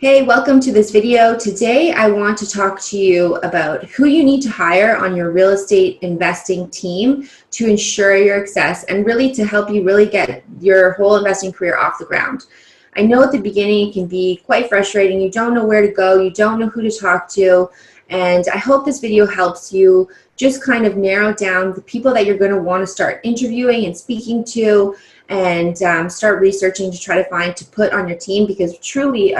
Hey, welcome to this video. Today I want to talk to you about who you need to hire on your real estate investing team to ensure your success and really to help you really get your whole investing career off the ground. I know at the beginning it can be quite frustrating. You don't know where to go, you don't know who to talk to, and I hope this video helps you just kind of narrow down the people that you're going to want to start interviewing and speaking to and start researching to try to find to put on your team, because truly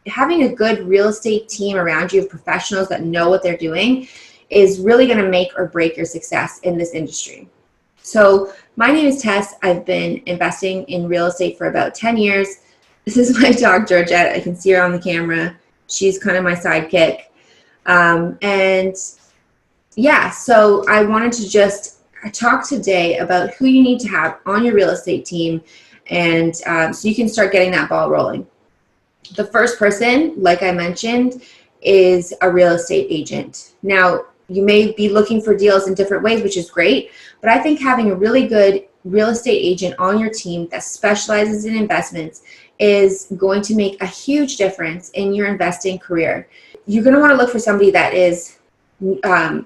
having a good real estate team around you of professionals that know what they're doing is really going to make or break your success in this industry. So my name is Tess. I've been investing in real estate for about 10 years. This is my dog, Georgette. I can see her on the camera. She's kind of my sidekick. So I wanted to just talk today about who you need to have on your real estate team, and so you can start getting that ball rolling. The first person, like I mentioned, is a real estate agent. Now, you may be looking for deals in different ways, which is great, but I think having a really good real estate agent on your team that specializes in investments is going to make a huge difference in your investing career. You're going to want to look for somebody that is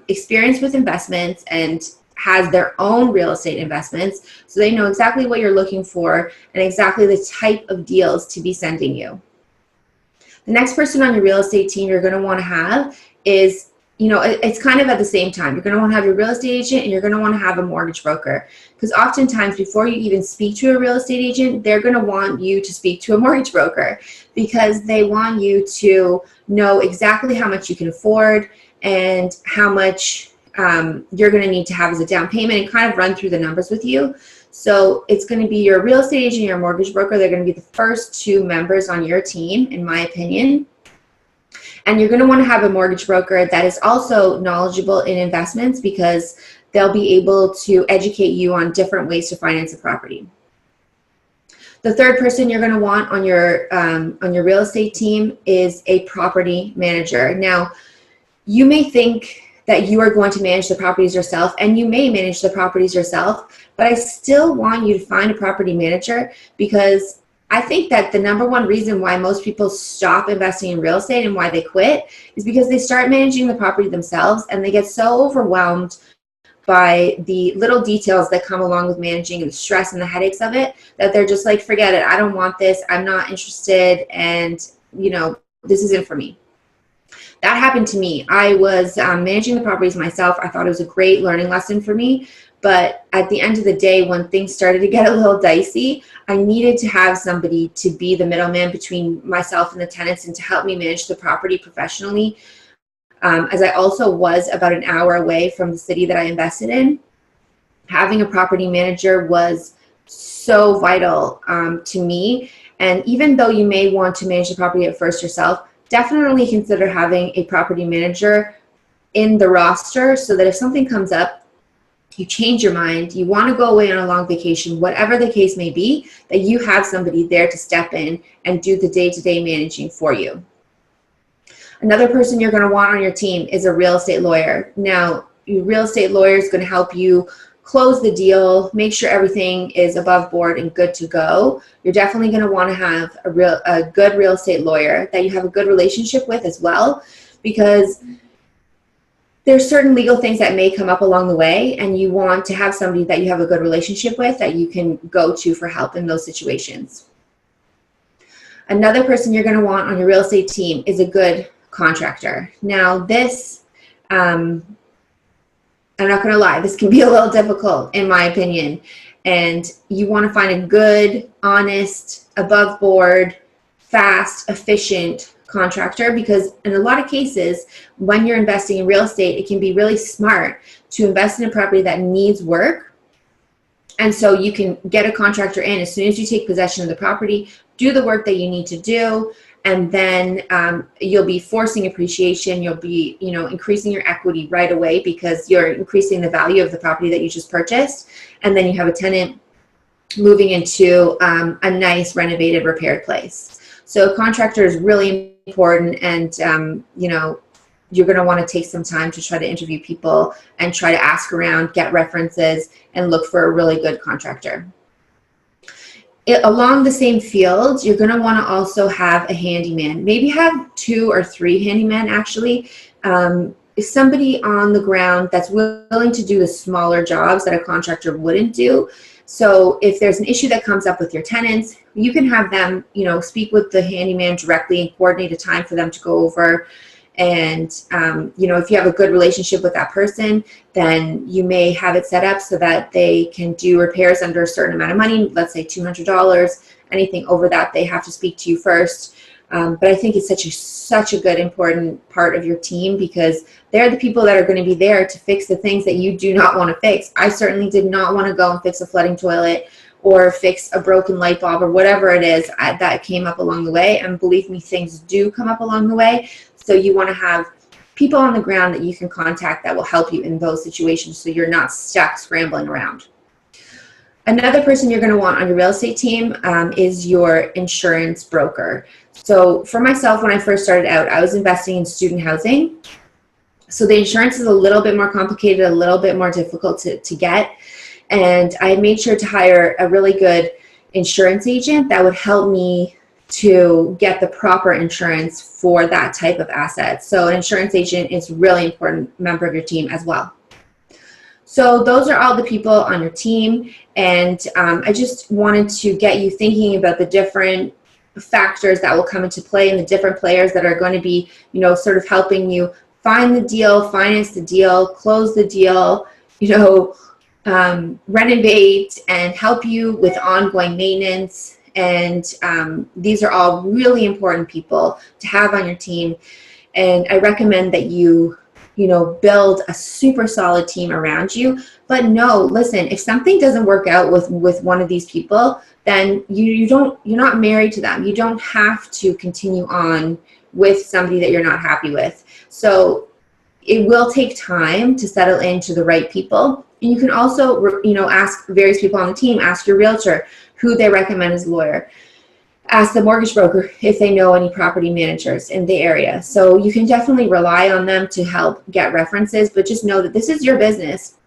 experienced with investments and has their own real estate investments, so they know exactly what you're looking for and exactly the type of deals to be sending you. The next person on your real estate team you're going to want to have is, it's kind of at the same time. You're going to want to have your real estate agent and you're going to want to have a mortgage broker, because oftentimes before you even speak to a real estate agent, they're going to want you to speak to a mortgage broker, because they want you to know exactly how much you can afford and how much you're going to need to have as a down payment and kind of run through the numbers with you. So it's going to be your real estate agent, your mortgage broker. They're going to be the first two members on your team, in my opinion. And you're going to want to have a mortgage broker that is also knowledgeable in investments, because they'll be able to educate you on different ways to finance a property. The third person you're going to want on your real estate team is a property manager. Now, you may think that you are going to manage the properties yourself, and you may manage the properties yourself, but I still want you to find a property manager, because I think that the number one reason why most people stop investing in real estate and why they quit is because they start managing the property themselves and they get so overwhelmed by the little details that come along with managing and the stress and the headaches of it that they're just like, forget it, I don't want this, I'm not interested, and this isn't for me. That happened to me. I was managing the properties myself. I thought it was a great learning lesson for me. But at the end of the day, when things started to get a little dicey, I needed to have somebody to be the middleman between myself and the tenants and to help me manage the property professionally. As I also was about an hour away from the city that I invested in, having a property manager was so vital to me. And even though you may want to manage the property at first yourself, definitely consider having a property manager in the roster, so that if something comes up, you change your mind, you want to go away on a long vacation, whatever the case may be, that you have somebody there to step in and do the day-to-day managing for you. Another person you're going to want on your team is a real estate lawyer. Now, your real estate lawyer is going to help you close the deal, make sure everything is above board and good to go. You're definitely going to want to have a good real estate lawyer that you have a good relationship with as well, because there's certain legal things that may come up along the way, and you want to have somebody that you have a good relationship with that you can go to for help in those situations. Another person you're going to want on your real estate team is a good contractor. Now, this I'm not going to lie, this can be a little difficult in my opinion. And you want to find a good, honest, above board, fast, efficient contractor, because in a lot of cases, when you're investing in real estate, it can be really smart to invest in a property that needs work. And so you can get a contractor in as soon as you take possession of the property, do the work that you need to do, and then you'll be forcing appreciation. You'll be, increasing your equity right away, because you're increasing the value of the property that you just purchased. And then you have a tenant moving into a nice renovated, repaired place. So a contractor is really important, and you're going to want to take some time to try to interview people and try to ask around, get references, and look for a really good contractor. Along the same field, you're going to want to also have a handyman. Maybe have 2 or 3 handymen actually. If somebody on the ground that's willing to do the smaller jobs that a contractor wouldn't do. So if there's an issue that comes up with your tenants, you can have them, speak with the handyman directly and coordinate a time for them to go over. And, if you have a good relationship with that person, then you may have it set up so that they can do repairs under a certain amount of money, let's say $200. Anything over that, they have to speak to you first. But I think it's such a good, important part of your team, because they're the people that are going to be there to fix the things that you do not want to fix. I certainly did not want to go and fix a flooding toilet or fix a broken light bulb or whatever it is that came up along the way. And believe me, things do come up along the way. So you want to have people on the ground that you can contact that will help you in those situations, so you're not stuck scrambling around. Another person you're going to want on your real estate team is your insurance broker. So for myself, when I first started out, I was investing in student housing. So the insurance is a little bit more complicated, a little bit more difficult to get. And I made sure to hire a really good insurance agent that would help me to get the proper insurance for that type of asset. So an insurance agent is a really important member of your team as well. So those are all the people on your team. And I just wanted to get you thinking about the different factors that will come into play and the different players that are going to be, sort of helping you find the deal, finance the deal, close the deal, renovate and help you with ongoing maintenance. And these are all really important people to have on your team. And I recommend that you build a super solid team around you. But no, listen, if something doesn't work out with one of these people, then you're not married to them. You don't have to continue on with somebody that you're not happy with. So it will take time to settle into the right people. And you can also, ask various people on the team, ask your realtor who they recommend as a lawyer. Ask the mortgage broker if they know any property managers in the area. So you can definitely rely on them to help get references, but just know that this is your business.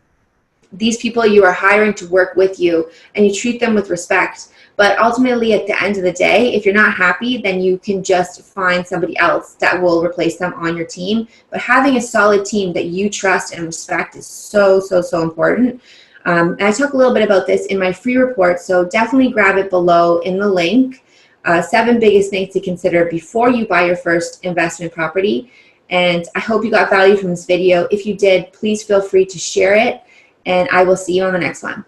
These people you are hiring to work with you, and you treat them with respect. But ultimately, at the end of the day, if you're not happy, then you can just find somebody else that will replace them on your team. But having a solid team that you trust and respect is so, so, so important. And I talk a little bit about this in my free report, so definitely grab it below in the link. 7 biggest things to consider before you buy your first investment property. And I hope you got value from this video. If you did, please feel free to share it, and I will see you on the next one.